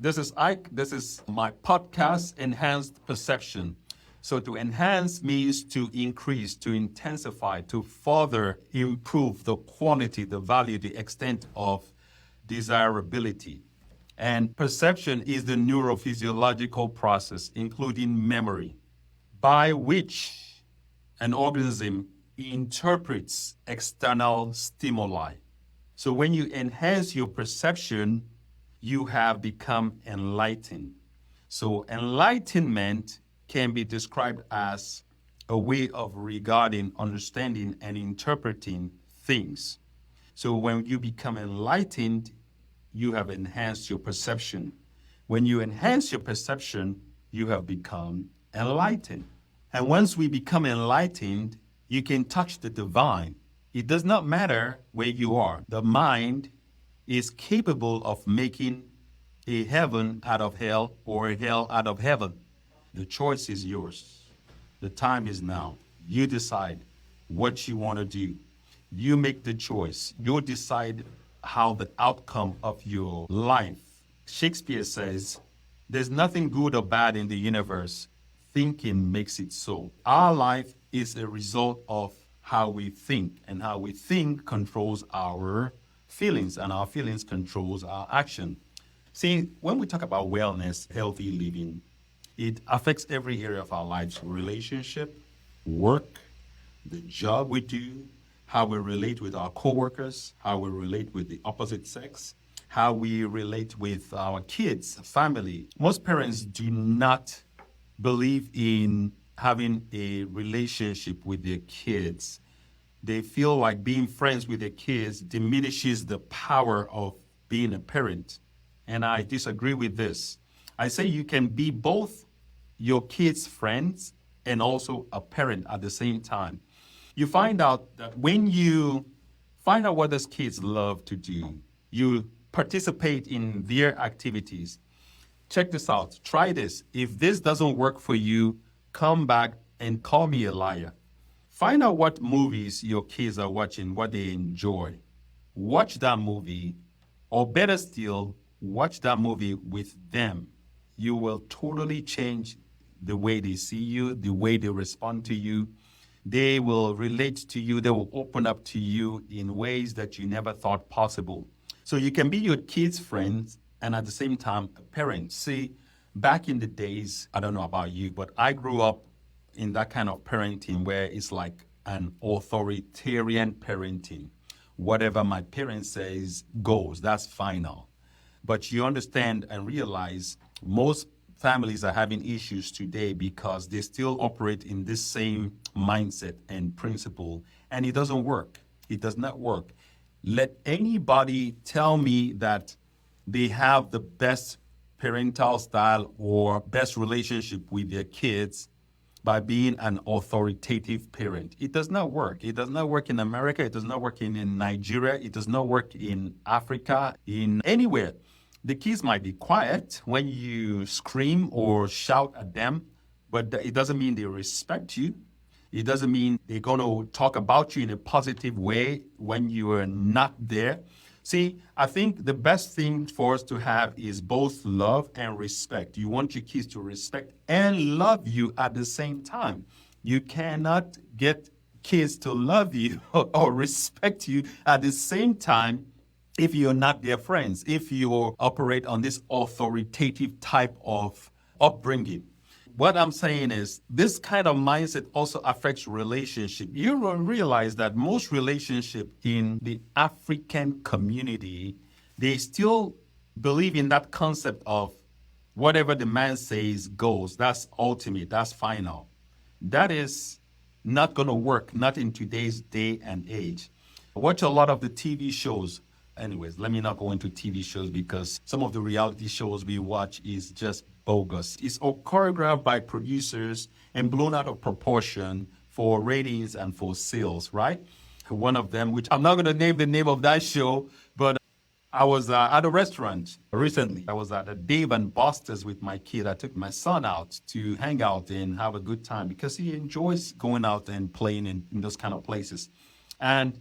This is Ike. This is my podcast, Enhanced Perception. So to enhance means to increase, to intensify, to further improve the quality, the value, the extent of desirability. And perception is the neurophysiological process, including memory, by which an organism interprets external stimuli. So when you enhance your perception, you have become enlightened. So enlightenment can be described as a way of regarding, understanding, and interpreting things. So when you become enlightened, you have enhanced your perception. When you enhance your perception, you have become enlightened. And once we become enlightened, you can touch the divine. It does not matter where you are. The mind is capable of making a heaven out of hell or a hell out of heaven. The choice is yours. The time is now. You decide what you want to do. You make the choice. You decide how the outcome of your life. Shakespeare says, there's nothing good or bad in the universe. Thinking makes it so. Our life is a result of how we think, and how we think controls our feelings, and our feelings controls our action. See, when we talk about wellness, healthy living, it affects every area of our lives: relationship, work, the job we do, how we relate with our coworkers, how we relate with the opposite sex, how we relate with our kids, family. Most parents do not believe in having a relationship with their kids. They feel like being friends with their kids diminishes the power of being a parent. And I disagree with this. I say you can be both your kids' friends and also a parent at the same time. You find out that when you find out what those kids love to do, you participate in their activities. Check this out. Try this. If this doesn't work for you, come back and call me a liar. Find out what movies your kids are watching, what they enjoy. Watch that movie, or better still, watch that movie with them. You will totally change the way they see you, the way they respond to you. They will relate to you. They will open up to you in ways that you never thought possible. So you can be your kids' friends and at the same time a parent. See, back in the days, I don't know about you, but I grew up in that kind of parenting where it's like an authoritarian parenting. Whatever my parent says goes, that's final. But you understand and realize most families are having issues today because they still operate in this same mindset and principle, and it doesn't work. It does not work. Let anybody tell me that they have the best parental style or best relationship with their kids by being an authoritative parent. It does not work. It does not work in America. It does not work in Nigeria. It does not work in Africa, in anywhere. The kids might be quiet when you scream or shout at them, but it doesn't mean they respect you. It doesn't mean they're going to talk about you in a positive way when you are not there. See, I think the best thing for us to have is both love and respect. You want your kids to respect and love you at the same time. You cannot get kids to love you or respect you at the same time if you're not their friends, if you operate on this authoritative type of upbringing. What I'm saying is this kind of mindset also affects relationship. You will realize that most relationship in the African community, they still believe in that concept of whatever the man says goes. That's ultimate. That's final. That is not going to work, not in today's day and age. Watch a lot of the TV shows. Anyways, let me not go into TV shows because some of the reality shows we watch is just bogus. It's all choreographed by producers and blown out of proportion for ratings and for sales, right? One of them, which I'm not going to name the name of that show, but I was at a restaurant recently. I was at a Dave and Buster's with my kid. I took my son out to hang out and have a good time because he enjoys going out and playing in those kind of places. And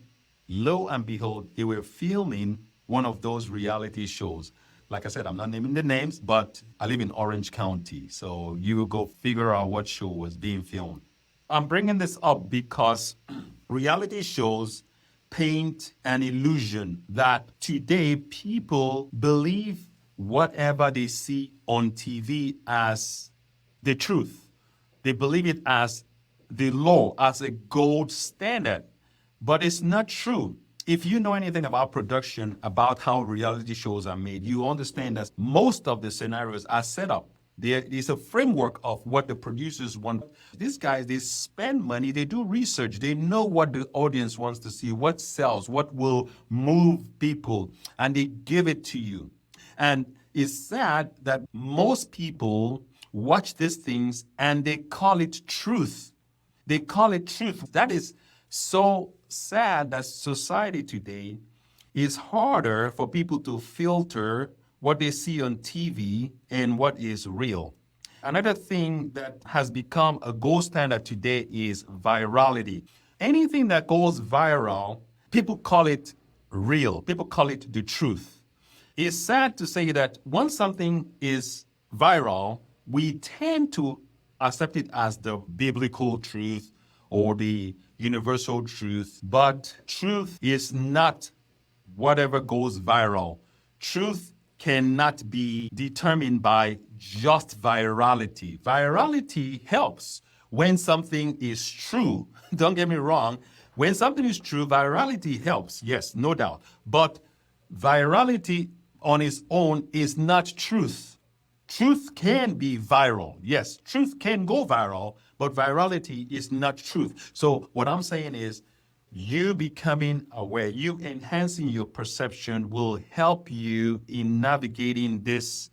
lo and behold, they were filming one of those reality shows. Like I said, I'm not naming the names, but I live in Orange County. So you will go figure out what show was being filmed. I'm bringing this up because reality shows paint an illusion that today people believe whatever they see on TV as the truth. They believe it as the law, as a gold standard. But it's not true. If you know anything about production, about how reality shows are made, you understand that most of the scenarios are set up. There is a framework of what the producers want. These guys, they spend money, they do research, they know what the audience wants to see, what sells, what will move people, and they give it to you. And it's sad that most people watch these things and they call it truth. They call it truth. That is so sad that society today is harder for people to filter what they see on TV and what is real. Another thing that has become a gold standard today is virality. Anything that goes viral, people call it real. People call it the truth. It's sad to say that once something is viral, we tend to accept it as the biblical truth or the universal truth. But truth is not whatever goes viral. Truth cannot be determined by just virality. Virality helps when something is true. Don't get me wrong. When something is true, virality helps. Yes, no doubt. But virality on its own is not truth. Truth can be viral. Yes, truth can go viral, but virality is not truth. So what I'm saying is you becoming aware, you enhancing your perception will help you in navigating this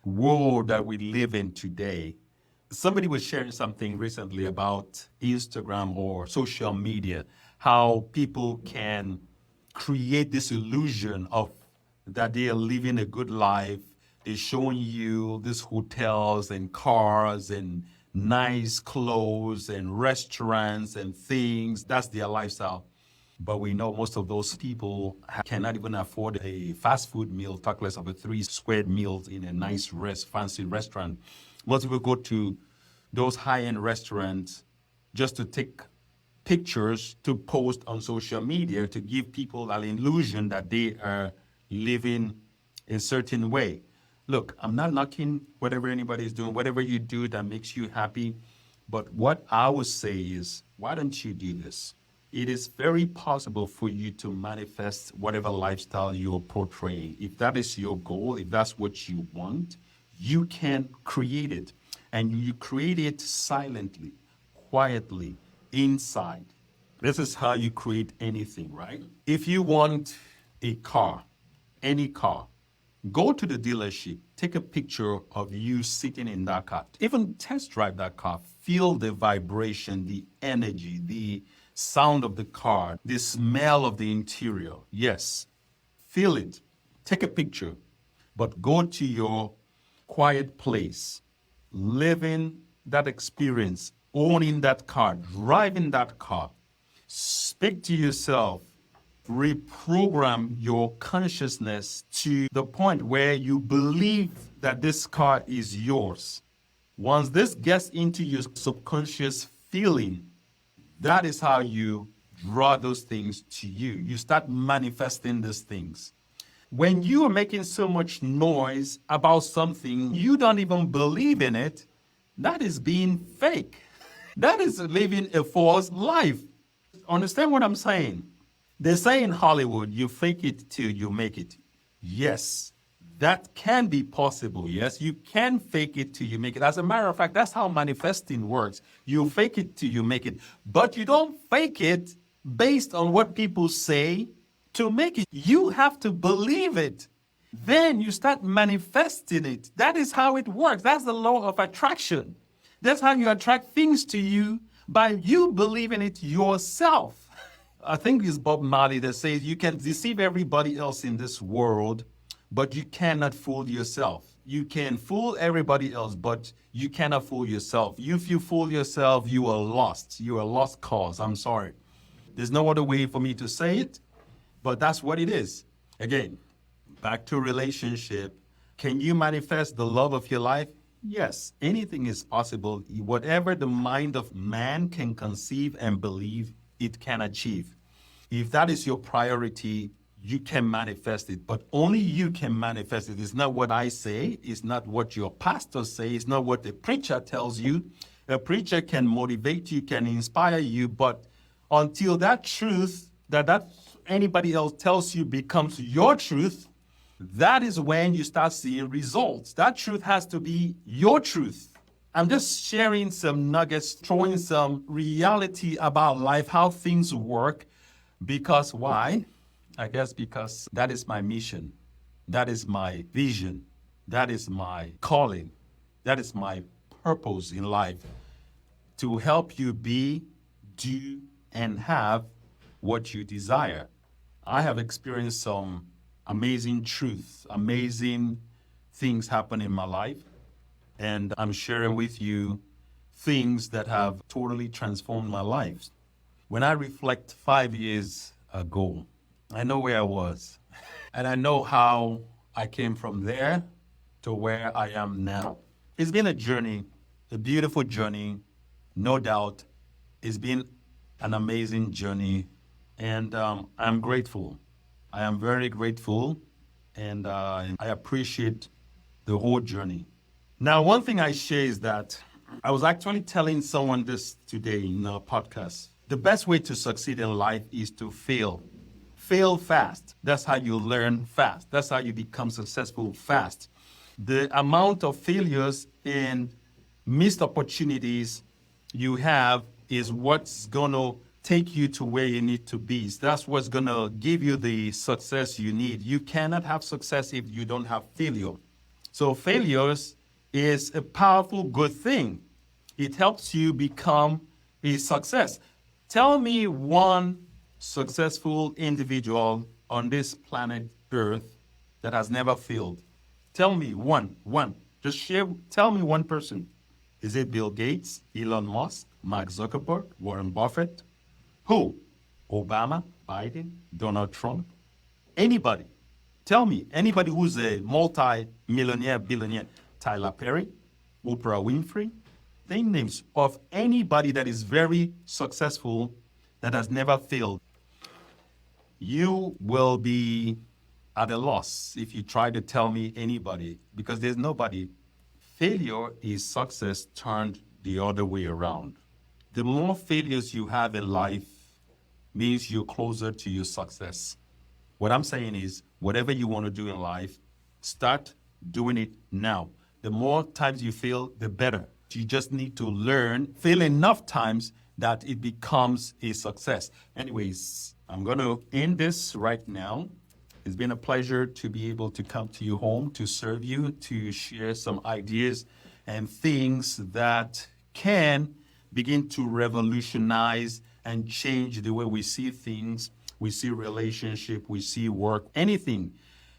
world that we live in today. Somebody was sharing something recently about Instagram or social media, how people can create this illusion of that they are living a good life. They're showing you these hotels and cars and nice clothes and restaurants and things. That's their lifestyle. But we know most of those people cannot even afford a fast food meal, talk less of a 3 square meals in a nice fancy restaurant. Most people go to those high-end restaurants just to take pictures to post on social media to give people an illusion that they are living a certain way. Look, I'm not knocking whatever anybody is doing, whatever you do that makes you happy. But what I would say is, why don't you do this? It is very possible for you to manifest whatever lifestyle you're portraying. If that is your goal, if that's what you want, you can create it. And you create it silently, quietly, inside. This is how you create anything, right? If you want a car, any car, go to the dealership, take a picture of you sitting in that car, even test drive that car, feel the vibration, the energy, the sound of the car, the smell of the interior. Yes, feel it. Take a picture, but go to your quiet place, living that experience, owning that car, driving that car. Speak to yourself, reprogram your consciousness to the point where you believe that this car is yours. Once this gets into your subconscious feeling, that is how you draw those things to you. You start manifesting these things. When you are making so much noise about something, you don't even believe in it, that is being fake. That is living a false life. Understand what I'm saying? They say in Hollywood, you fake it till you make it. Yes, that can be possible. Yes, you can fake it till you make it. As a matter of fact, that's how manifesting works. You fake it till you make it. But you don't fake it based on what people say to make it. You have to believe it. Then you start manifesting it. That is how it works. That's the law of attraction. That's how you attract things to you, by you believing it yourself. I think it's Bob Marley that says you can deceive everybody else in this world, but you cannot fool yourself. You can fool everybody else, but you cannot fool yourself. If you fool yourself, you are lost. You are a lost cause. I'm sorry. There's no other way for me to say it, but that's what it is. Again, back to relationship. Can you manifest the love of your life? Yes, anything is possible. Whatever the mind of man can conceive and believe, it can achieve. If that is your priority, you can manifest it, but only you can manifest it. It's not what I say. It's not what your pastor says. It's not what the preacher tells you. A preacher can motivate you, can inspire you, but until that truth that anybody else tells you becomes your truth, that is when you start seeing results. That truth has to be your truth. I'm just sharing some nuggets, throwing some reality about life, how things work. Because why? I guess because that is my mission. That is my vision. That is my calling. That is my purpose in life. To help you be, do, and have what you desire. I have experienced some amazing truths, amazing things happen in my life. And I'm sharing with you things that have totally transformed my life. When I reflect 5 years ago, I know where I was. And I know how I came from there to where I am now. It's been a journey, a beautiful journey, no doubt. It's been an amazing journey. And I'm grateful. I am very grateful. And I appreciate the whole journey. Now, one thing I share is that I was actually telling someone this today in a podcast. The best way to succeed in life is to fail. Fail fast. That's how you learn fast. That's how you become successful fast. The amount of failures and missed opportunities you have is what's going to take you to where you need to be. That's what's going to give you the success you need. You cannot have success if you don't have failure. So failures is a powerful, good thing. It helps you become a success. Tell me one successful individual on this planet Earth that has never failed. Tell me one. Just share, tell me one person. Is it Bill Gates, Elon Musk, Mark Zuckerberg, Warren Buffett? Who? Obama, Biden, Donald Trump? Anybody. Tell me, anybody who's a multi-millionaire, billionaire. Tyler Perry, Oprah Winfrey. Name names of anybody that is very successful that has never failed. You will be at a loss if you try to tell me anybody, because there's nobody. Failure is success turned the other way around. The more failures you have in life means you're closer to your success. What I'm saying is, whatever you want to do in life, start doing it now. The more times you fail, the better. You just need to learn, fail enough times that it becomes a success. Anyways, I'm going to end this right now. It's been a pleasure to be able to come to your home, to serve you, to share some ideas and things that can begin to revolutionize and change the way we see things, we see relationship, we see work, anything.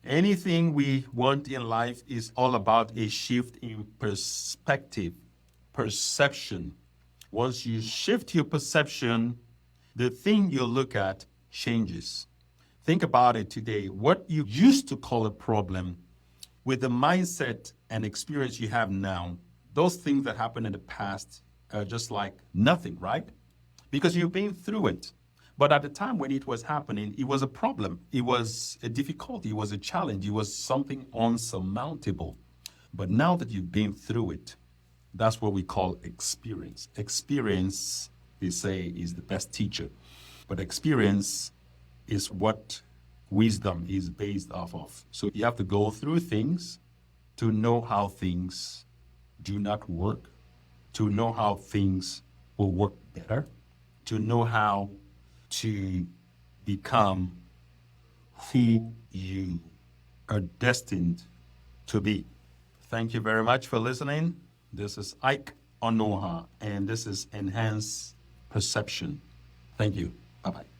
Anything we want in life is all about a shift in perspective, perception. Once you shift your perception, the thing you look at changes. Think about it today. What you used to call a problem, with the mindset and experience you have now, those things that happened in the past are just like nothing, right? Because you've been through it. But at the time when it was happening, it was a problem. It was a difficulty. It was a challenge. It was something unsurmountable. But now that you've been through it, that's what we call experience. Experience, they say, is the best teacher. But experience is what wisdom is based off of. So you have to go through things to know how things do not work, to know how things will work better, to know how to become who you are destined to be. Thank you very much for listening. This is Ike Onuoha, and this is Enhanced Perception. Thank you. Bye-bye.